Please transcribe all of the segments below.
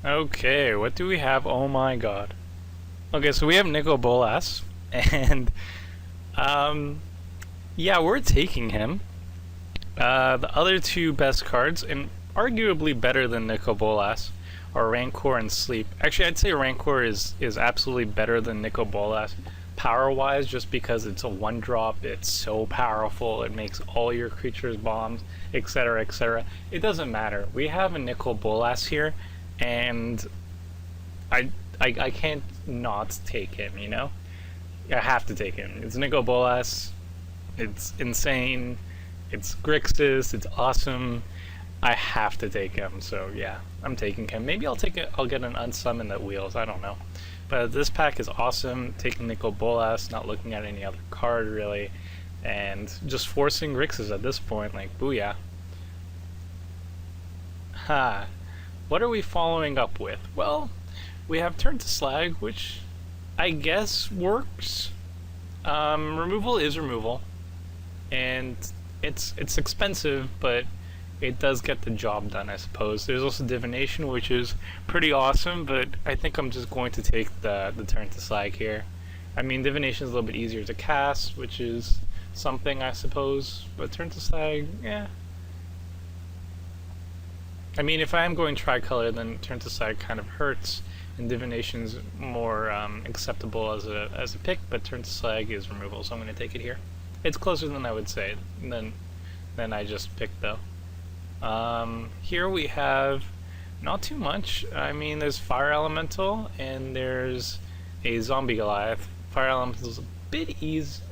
Okay, what do we have? Oh my god. Okay, so we have Nicol Bolas, and um, yeah, we're taking him. The other two best cards, and arguably better than Nicol Bolas, are Rancor and Sleep. Actually, I'd say Rancor is absolutely better than Nicol Bolas, power-wise, just because it's a one-drop. It's so powerful. It makes all your creatures bombs, etc., etc. It doesn't matter. We have a Nicol Bolas here, and I can't not take him, you know? I have to take him. It's Nicol Bolas. It's insane. It's grixis. It's awesome. I have to take him, so yeah, I'm taking him. Maybe I'll get an unsummon at wheels, I don't know. But this pack is awesome. Taking Nicol Bolas, not looking at any other card really, and just forcing grixis at this point, like booyah. Ha. What are we following up with? Well, we have Turn to Slag, which I guess works. Removal is removal, and it's expensive, but it does get the job done, I suppose. There's also Divination, which is pretty awesome, but I think I'm just going to take the Turn to Slag here. I mean, Divination is a little bit easier to cast, which is something, I suppose, but Turn to Slag, yeah. I mean, if I am going tricolor, then Turn to Slag kind of hurts, and Divination's more acceptable as a pick, but Turn to Slag is removal, so I'm going to take it here. It's closer than I would say, than I just picked, though. Here we have not too much. I mean, there's Fire Elemental, and there's a Zombie Goliath. Fire Elemental is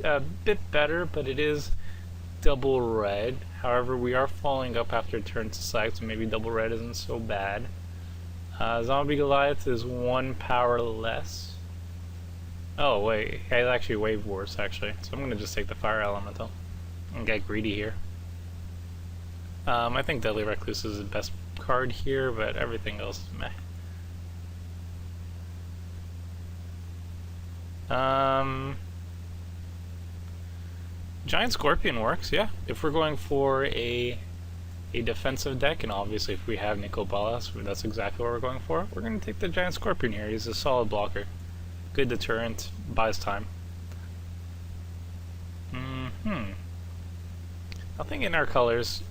a bit better, but it is double red. However, we are following up after Turn to Slag, so maybe double red isn't so bad. Zombie Goliath is 1 power less. Oh wait, it's actually way worse actually. So I'm gonna just take the Fire Elemental and get greedy here. I think Deadly Recluse is the best card here, but everything else is meh. Giant Scorpion works, yeah. If we're going for a defensive deck, and obviously if we have Nicol Bolas, that's exactly what we're going for. We're going to take the Giant Scorpion here. He's a solid blocker. Good deterrent, buys time. I think in our colors,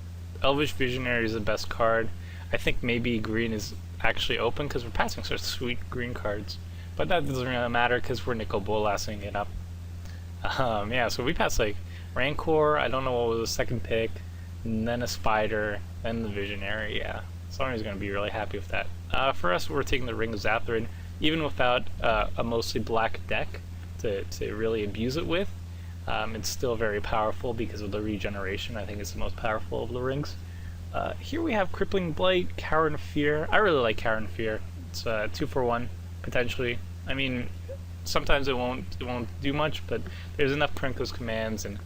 Elvish Visionary is the best card. I think maybe green is actually open because we're passing such sweet green cards. But that doesn't really matter because we're Nicol Bolasing it up. Yeah, so we passed like Rancor, I don't know what was the second pick, and then a Spider, then the Visionary, yeah. Somebody's going to be really happy with that. For us, we're taking the Ring of Zathrin, even without a mostly black deck to really abuse it with. It's still very powerful because of the regeneration. I think it's the most powerful of the rings. Here we have Crippling Blight, Cower and Fear. I really like Cower and Fear. It's 2 for 1, potentially. I mean, sometimes it won't do much, but there's enough Prenko's commands and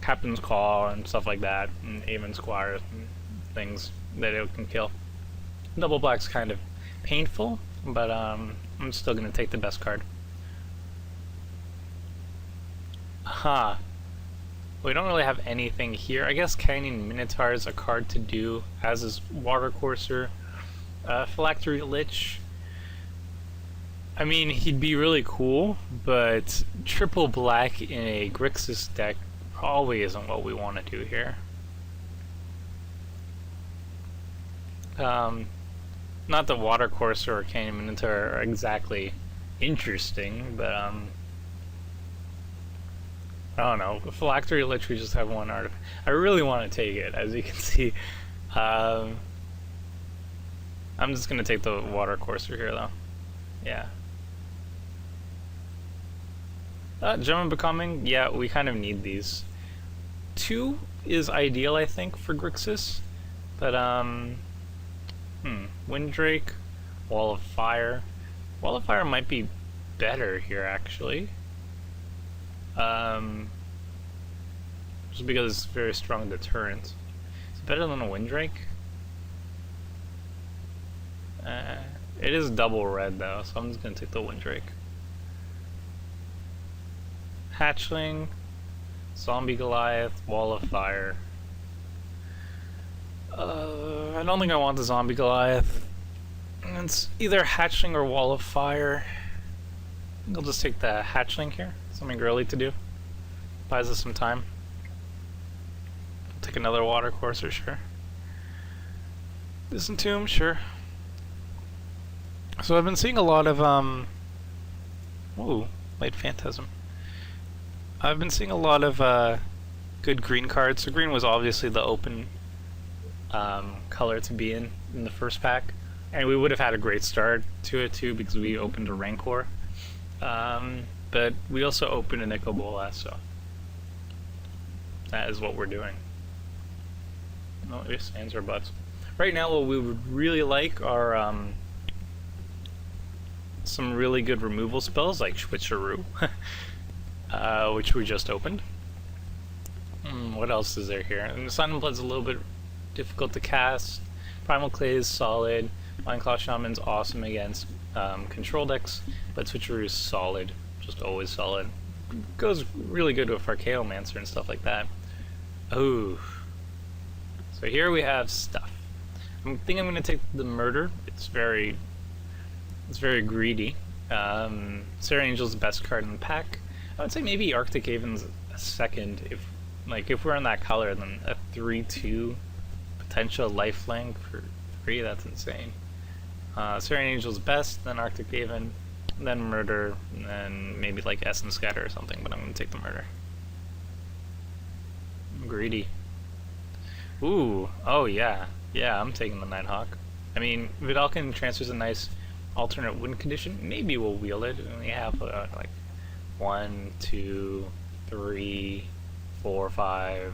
Captain's Call and stuff like that, and Avon Squire and things that it can kill. Double black's kind of painful, but I'm still gonna take the best card. Huh. We don't really have anything here. I guess Canyon Minotaur is a card to do, as is Water Courser. Phylactery Lich. I mean, he'd be really cool, but triple black in a Grixis deck probably isn't what we want to do here. Not that Water Courser or Canyon Minotaur are exactly interesting, but I don't know. Phylactery Lich, we just have one artifact. I really want to take it, as you can see. I'm just gonna take the Water Courser here, though. Yeah. Gem Becoming, yeah, we kind of need these. 2 is ideal, I think, for Grixis, but Windrake, Wall of Fire. Wall of Fire might be better here, actually. Just because it's very strong deterrent. Is it better than a Windrake? It is double red though, so I'm just gonna take the Windrake. Hatchling, Zombie Goliath, Wall of Fire. I don't think I want the Zombie Goliath. And it's either hatchling or wall of fire. I'll just take the hatchling here. Something early to do. Buys us some time. Take another water courser, sure. Listen to him, sure. So I've been seeing a lot of ooh, light phantasm. I've been seeing a lot of good green cards. So green was obviously the open color to be in the first pack, and we would have had a great start to it too because we opened a Rancor. But we also opened a Nicol Bolas, so that is what we're doing. No, it's ands or buts. Right now, what we would really like are some really good removal spells like Switcheroo, which we just opened. What else is there here? And the Silent Blood's a little bit difficult to cast. Primal Clay is solid. Mindclaw Shaman's awesome against control decks, but Switcheroo is solid, just always solid. Goes really good with Archaeomancer and stuff like that. Ooh. So here we have stuff. I think I'm going to take the Murder. It's very greedy. Serra Angel's the best card in the pack. I would say maybe Arctic Haven's a second. If we're in that color, then a 3/2 potential lifelink for 3. That's insane. Serra Angel's best, then Arctic Haven, then Murder, and then maybe like Essence Scatter or something. But I'm going to take the Murder. I'm greedy. Ooh, oh yeah. Yeah, I'm taking the Nighthawk. I mean, Vidalcan transfers a nice alternate win condition. Maybe we'll wheel it. And we have like 1, 2, 3, 4, 5,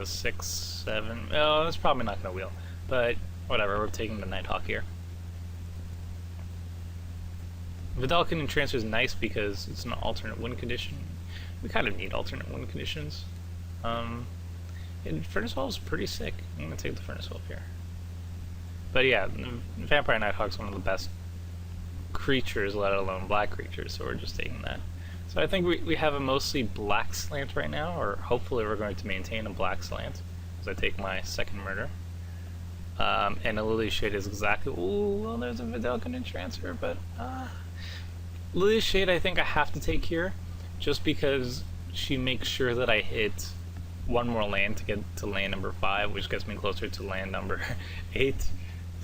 6, 7. Oh, that's probably not gonna wheel. But whatever, we're taking the Nighthawk here. Vidalcan transfer is nice because it's an alternate win condition. We kind of need alternate win conditions. And Furnace Wolf is pretty sick. I'm gonna take the Furnace Wolf here. But yeah, Vampire Nighthawk's one of the best creatures, let alone black creatures, so we're just taking that. So I think we have a mostly black slant right now, or hopefully we're going to maintain a black slant, as I take my second Murder. And a Lily Shade is exactly... Ooh, well there's a Vidalcan in transfer, but... Lily Shade I think I have to take here, just because she makes sure that I hit one more land to get to land number 5, which gets me closer to land number 8.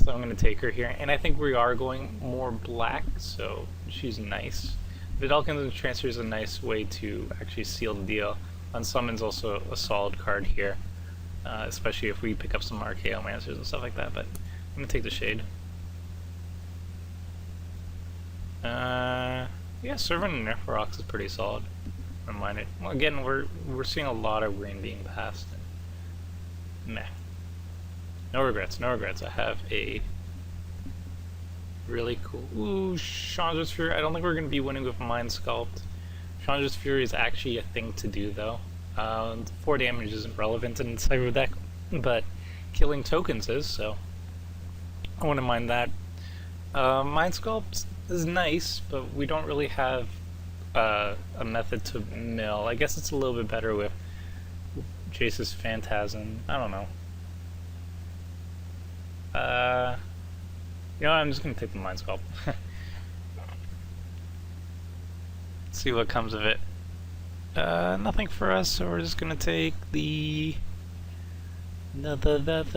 So I'm going to take her here. And I think we are going more black, so she's nice. Vidalcan's transfer is a nice way to actually seal the deal. Unsummon's also a solid card here, especially if we pick up some Archaeomancers and stuff like that, but I'm going to take the Shade. Yeah, Servant and Nephrox is pretty solid. Mind it. Well, again, we're seeing a lot of green being passed. Meh. No regrets, no regrets. I have a really cool... Ooh, Chandra's Fury. I don't think we're going to be winning with Mind Sculpt. Chandra's Fury is actually a thing to do, though. 4 damage isn't relevant in the Cyber deck, but killing tokens is, so I wouldn't mind that. Mind Sculpt is nice, but we don't really have a method to mill. I guess it's a little bit better with Jace's Phantasm. I don't know. You know, I'm just gonna take the Mind Sculpt. See what comes of it. Nothing for us, so we're just gonna take the Rebirth,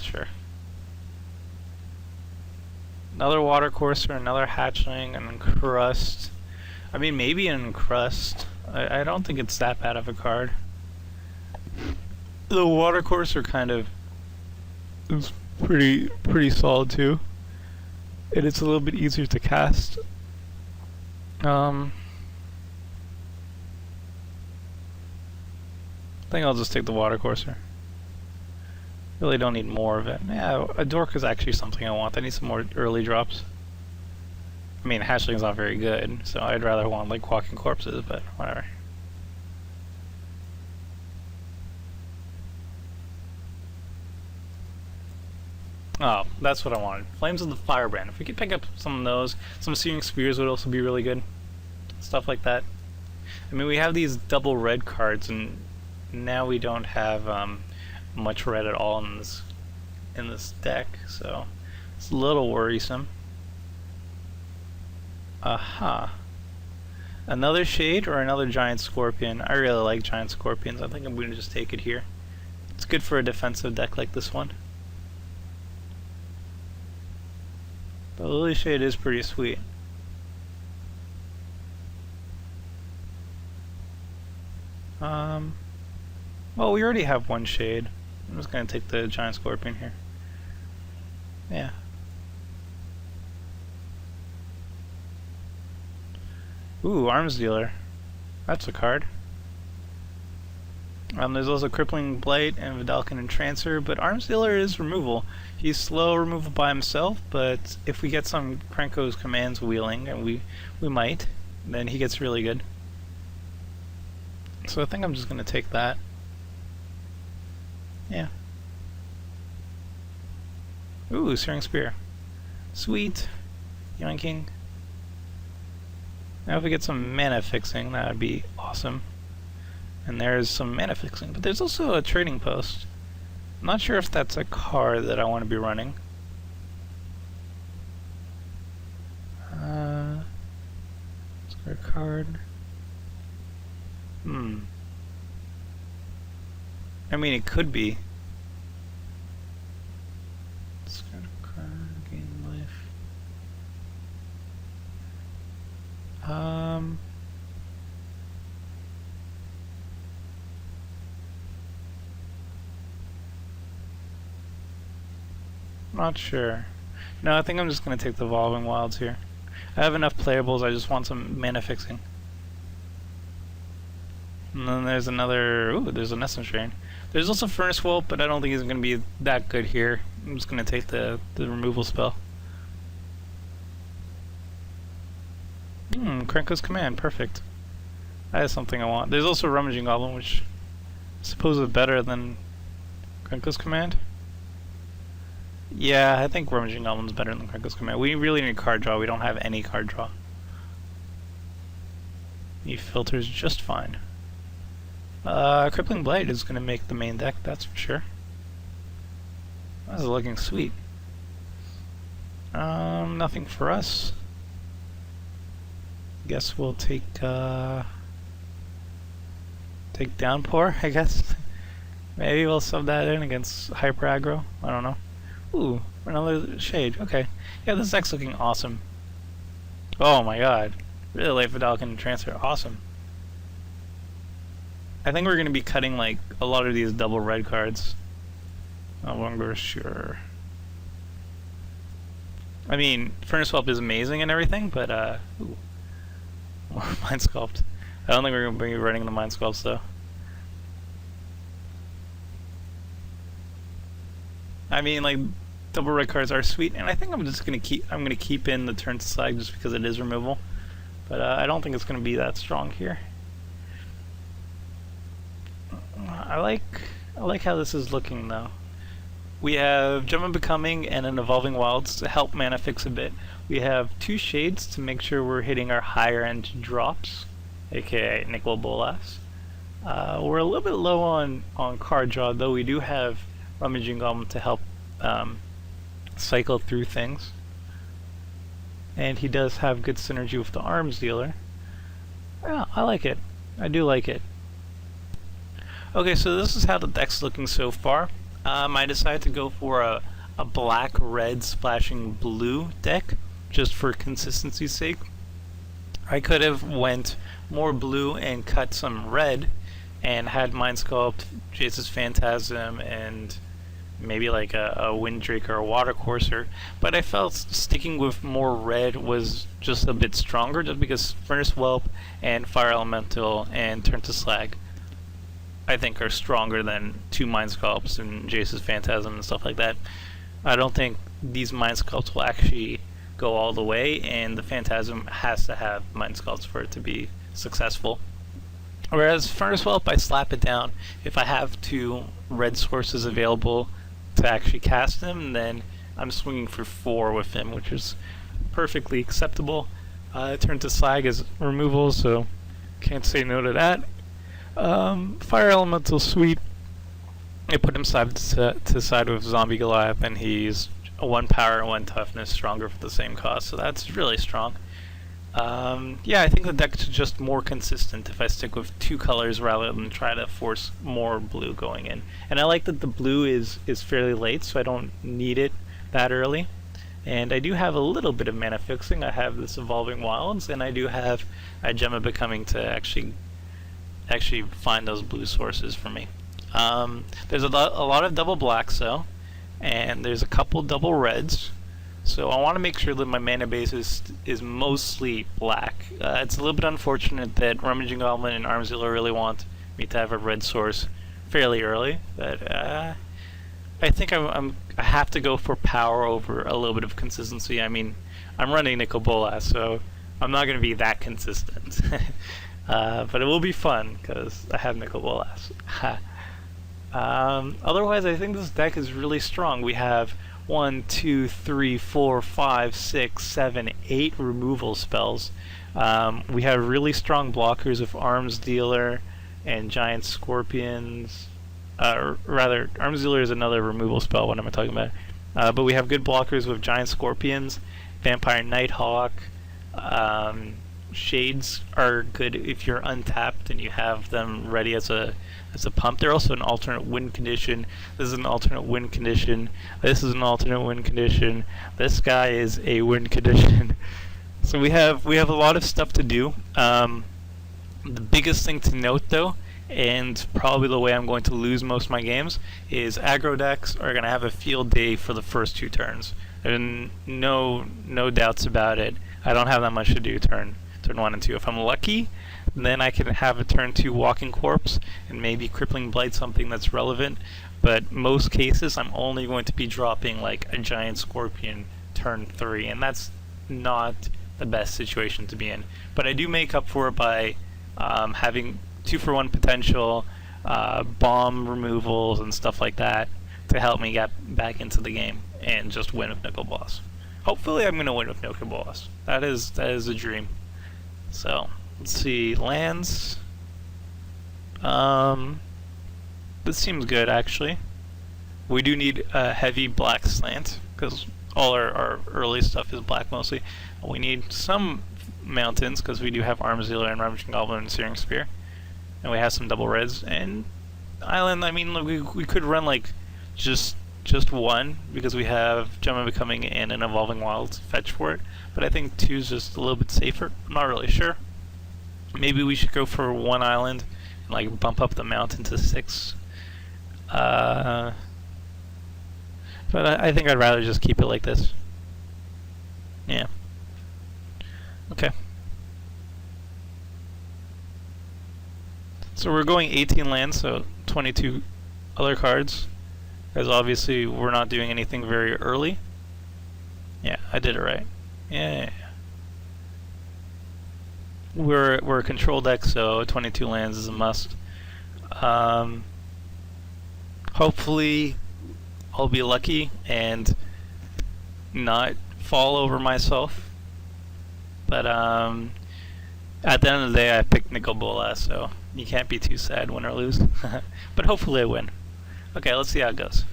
sure. Another Water Courser, another Hatchling, an Encrust. I mean, maybe an Encrust. I don't think it's that bad of a card. The Water Courser kind of is pretty solid too, and it's a little bit easier to cast. I think I'll just take the Water Courser. Really don't need more of it. Yeah, a Dork is actually something I want. I need some more early drops. I mean, Hatchling's not very good, so I'd rather want like Walking Corpses, but whatever. Oh, that's what I wanted. Flames of the Firebrand. If we could pick up some of those, some Searing Spears would also be really good. Stuff like that. I mean, we have these double red cards, and now we don't have much red at all in in this deck, so it's a little worrisome. Aha. Another shade or another giant scorpion. I really like giant scorpions. I think I'm going to just take it here. It's good for a defensive deck like this one. The lily shade is pretty sweet. Well, we already have one shade. I'm just going to take the giant scorpion here. Yeah. Ooh, Arms Dealer. That's a card. There's also Crippling Blight and Vidalcan Entrancer, but Arms Dealer is removal. He's slow removal by himself, but if we get some Krenko's commands wheeling, and we might, then he gets really good. So I think I'm just going to take that. Yeah. Ooh, Searing Spear. Sweet. Yoinking. Now if we get some mana fixing, that would be awesome. And there's some mana fixing, but there's also a trading post. I'm not sure if that's a card that I want to be running. Square card. I mean, it could be. Discard a card, gain life. Not sure. No, I think I'm just going to take the Evolving Wilds here. I have enough playables, I just want some mana fixing. And then there's another... Ooh, there's a Essence Drain. There's also Furnace Whelp, but I don't think he's going to be that good here. I'm just going to take the removal spell. Krenko's Command, perfect. That is something I want. There's also Rummaging Goblin, which I suppose is better than Krenko's Command. Yeah, I think Rummaging Goblin's better than Krenko's Command. We really need card draw. We don't have any card draw. He filters just fine. Crippling Blight is going to make the main deck, that's for sure. This is looking sweet. Nothing for us. Guess we'll take Downpour, I guess. Maybe we'll sub that in against Hyper Aggro. I don't know. Ooh, another shade. Okay. Yeah, this deck's looking awesome. Oh my god. Really late Vidalcan Transfer. Awesome. I think we're going to be cutting like a lot of these double red cards. No longer sure. I mean, Furnace Whelp is amazing and everything, but ooh. More Mind Sculpt. I don't think we're going to be running the Mind Sculpts though. I mean, like, double red cards are sweet, and I think I'm just going to keep in the Turn to Slag just because it is removal. But I don't think it's going to be that strong here. I like how this is looking though. We have Gem of Becoming and an Evolving Wilds to help mana fix a bit. We have two shades to make sure we're hitting our higher end drops, aka Nicol Bolas. We're a little bit low on card draw, though we do have Rummaging Goblin to help cycle through things. And he does have good synergy with the Arms Dealer. Yeah, I like it. I do like it. Okay, so this is how the deck's looking so far. I decided to go for a black-red splashing blue deck, just for consistency's sake. I could have went more blue and cut some red, and had Mind Sculpt, Jace's Phantasm, and maybe like a Winddrake or a Water Courser, but I felt sticking with more red was just a bit stronger, just because Furnace Whelp and Fire Elemental and Turn to Slag I think are stronger than two Mind Sculpts and Jace's Phantasm and stuff like that. I don't think these Mind Sculpts will actually go all the way, and the Phantasm has to have Mind Sculpts for it to be successful. Whereas Furnace Whelp, I slap it down. If I have two red sources available to actually cast him, then I'm swinging for 4 with him, which is perfectly acceptable. Turn to Slag is removal, so can't say no to that. Fire Elemental, sweet. I put him side to side with Zombie Goliath, and he's a 1 power and 1 toughness stronger for the same cost, so that's really strong. Yeah, I think the deck is just more consistent if I stick with 2 colors rather than try to force more blue going in. And I like that the blue is fairly late, so I don't need it that early. And I do have a little bit of mana fixing. I have this Evolving Wilds, and I do have a Gemma Becoming to actually find those blue sources for me. There's a lot of double blacks though, and there's a couple double reds. So I want to make sure that my mana base is mostly black. It's a little bit unfortunate that Rummaging Goblin and Armzilla really want me to have a red source fairly early, but I think I have to go for power over a little bit of consistency. I mean, I'm running Nicol Bolas, so I'm not going to be that consistent. But it will be fun because I have Nicol Bolas. Otherwise, I think this deck is really strong. We have 1, 2, 3, 4, 5, 6, 7, 8 removal spells. We have really strong blockers with Arms Dealer and Giant Scorpions. Rather, Arms Dealer is another removal spell. What am I talking about? But we have good blockers with Giant Scorpions, Vampire Nighthawk. Shades are good if you're untapped and you have them ready as a pump. They're also an alternate win condition. This is an alternate win condition. This is an alternate win condition. This guy is a win condition. So we have a lot of stuff to do. The biggest thing to note though, and probably the way I'm going to lose most of my games, is aggro decks are going to have a field day for the first 2 turns. There's no doubts about it. I don't have that much to do turn 1 and 2. If I'm lucky, then I can have a turn 2 Walking Corpse and maybe Crippling Blight, something that's relevant. But most cases, I'm only going to be dropping like a Giant Scorpion turn 3, and that's not the best situation to be in. But I do make up for it by having 2-for-1 potential, bomb removals, and stuff like that to help me get back into the game and just win with Nicol Bolas. Hopefully, I'm going to win with Nicol Bolas. That is a dream. So, let's see, lands. This seems good, actually. We do need a heavy black slant, because all our early stuff is black mostly. We need some mountains, because we do have Arms Dealer and Rummaging Goblin and Searing Spear. And we have some double reds. And island, I mean, we could run, like, just 1, because we have Gemma Becoming and an Evolving Wilds fetch for it. But I think 2 is just a little bit safer. I'm not really sure. Maybe we should go for 1 island and like bump up the mountain to 6. But I think I'd rather just keep it like this. Yeah. Okay. So we're going 18 lands, so 22 other cards. Because obviously we're not doing anything very early. Yeah, I did it right. Yeah. We're a control deck, so 22 lands is a must. Hopefully I'll be lucky and not fall over myself. But at the end of the day, I picked Nicol Bolas, so you can't be too sad, win or lose. But hopefully I win. Okay, let's see how it goes.